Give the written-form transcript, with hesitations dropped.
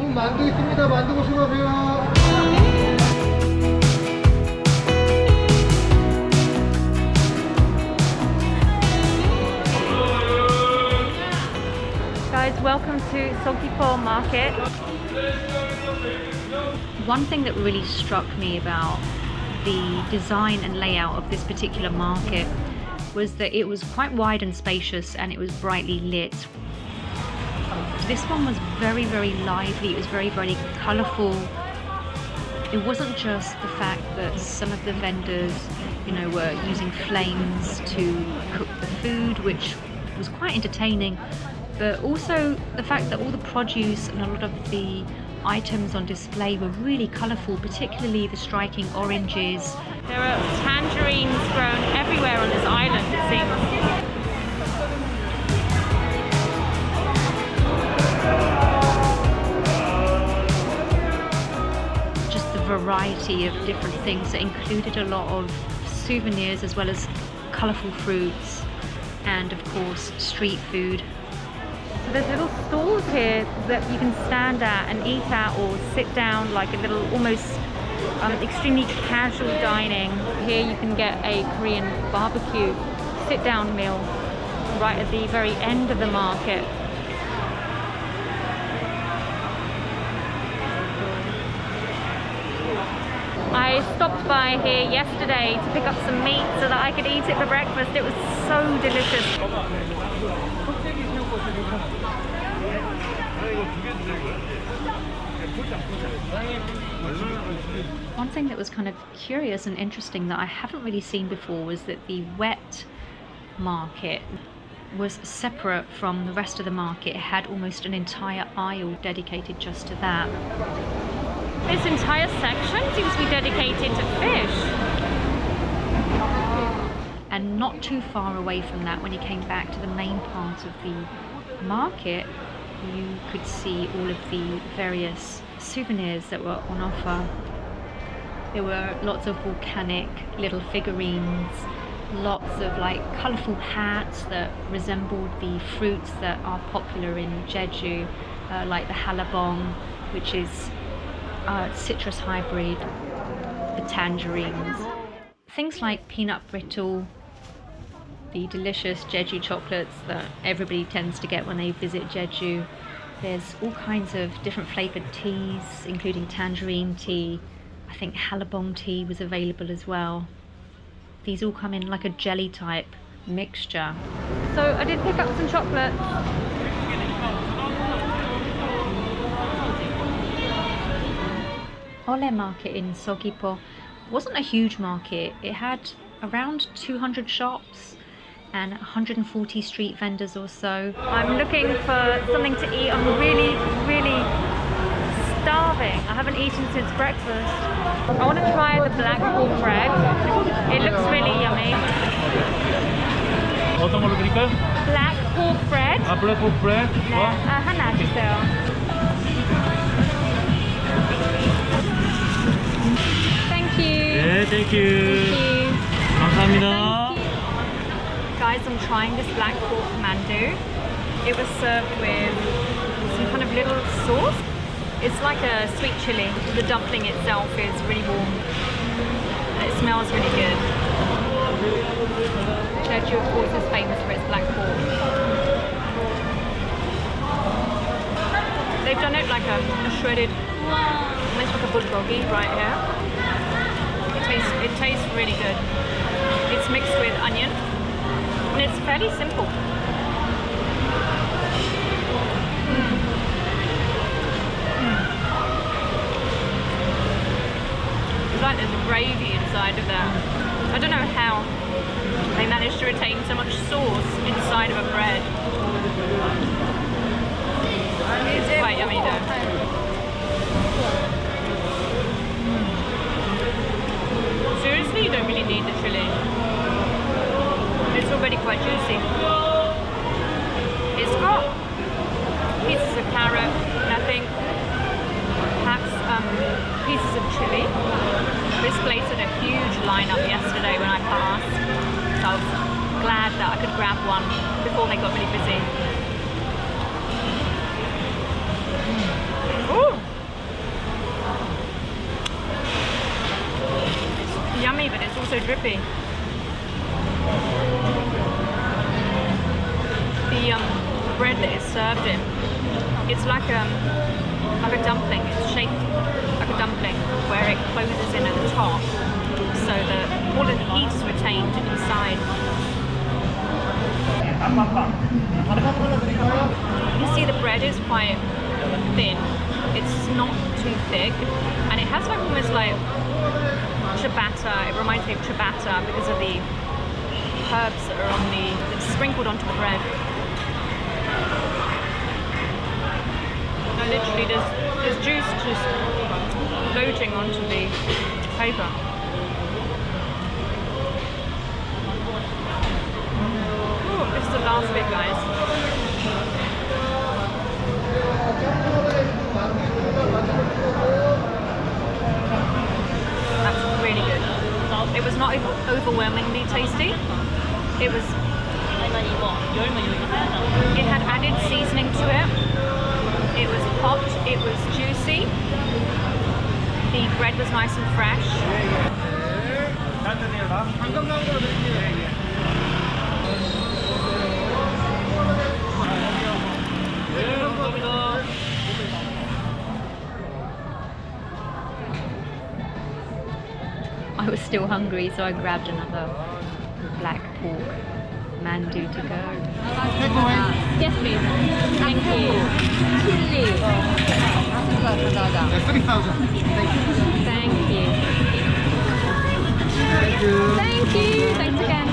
만두 있습니다. 만두 보시고 가세요. Guys, welcome to Seogwipo Market. One thing that really struck me about the design and layout of this particular market was that it was quite wide and spacious and it was brightly lit. This one was very, very lively. It was very, very colourful. It wasn't just the fact that some of the vendors, you know, were using flames to cook the food, which was quite entertaining, but also the fact that all the produce and a lot of the items on display were really colourful, particularly the striking oranges. There are tangerines grown everywhere on this island, it seems. Just the variety of different things that included a lot of souvenirs as well as colourful fruits and of course street food. So there's little stalls here that you can stand at and eat at or sit down, like a little almost extremely casual dining. Here you can get a Korean barbecue sit down meal right at the very end of the market. I stopped by here yesterday to pick up some meat so that I could eat it for breakfast. It was so delicious. One thing that was kind of curious and interesting that I haven't really seen before was that the wet market was separate from the rest of the market. It had almost an entire aisle dedicated just to that. This entire section seems to be dedicated to fish. And not too far away from that, when you came back to the main part of the market, you could see all of the various souvenirs that were on offer. There were lots of volcanic little figurines, lots of like colourful hats that resembled the fruits that are popular in Jeju, like the hallabong, which is citrus hybrid, the tangerines, things like peanut brittle, the delicious Jeju chocolates that everybody tends to get when they visit Jeju. There's all kinds of different flavoured teas, including tangerine tea. I think hallabong tea was available as well. These all come in like a jelly type mixture. So I did pick up some chocolates. Olle Market in Seogwipo wasn't a huge market. It had around 200 shops and 140 street vendors or so. I'm looking for something to eat. I'm really, really starving. I haven't eaten since breakfast. I want to try the black pork bread. It looks really yummy. 어떤 걸로 드릴까요? Black pork bread. 아, black pork bread. 네, 하나 주세요. Thank you. 네, thank you. Thank you. 감사합니다. Guys, I'm trying this black pork mandu. It was served with some kind of little sauce. It's like a sweet chili. The dumpling itself is really warm and it smells really good. Jeju, of course, is famous for its black pork. They've done it like a shredded, almost like a bulgogi right here. It tastes really good. It's mixed with onion and it's fairly simple. It's like there's a gravy inside of that. I don't know how they managed to retain so much sauce inside of a bread. It's quite yummy though. Seriously, you don't really need the chili. It's already quite juicy. It's got pieces of carrot, nothing, perhaps pieces of chili. This place had a huge lineup yesterday when I passed, so I was glad that I could grab one before they got really busy. Ooh. so drippy. The bread that it's served in, it's like a dumpling. It's shaped like a dumpling, where it closes in at the top, so that all of the heat is retained inside. You see the bread is quite thin. It's not too thick, and it has like almost like ciabatta. It reminds me of ciabatta because of the herbs that are that's sprinkled onto the bread. No, literally, there's juice just floating onto the paper. Ooh, this is the last bit, guys. That's really good. It was not overwhelmingly tasty. It had added seasoning to it. It was hot, it was juicy. The bread was nice and fresh. I was still hungry, so I grabbed another black pork mandu to go. Yes, please. Thank you. Chili. Yeah, 3,000. Thank you. Thank you. Thank you. Thank you. Thanks again.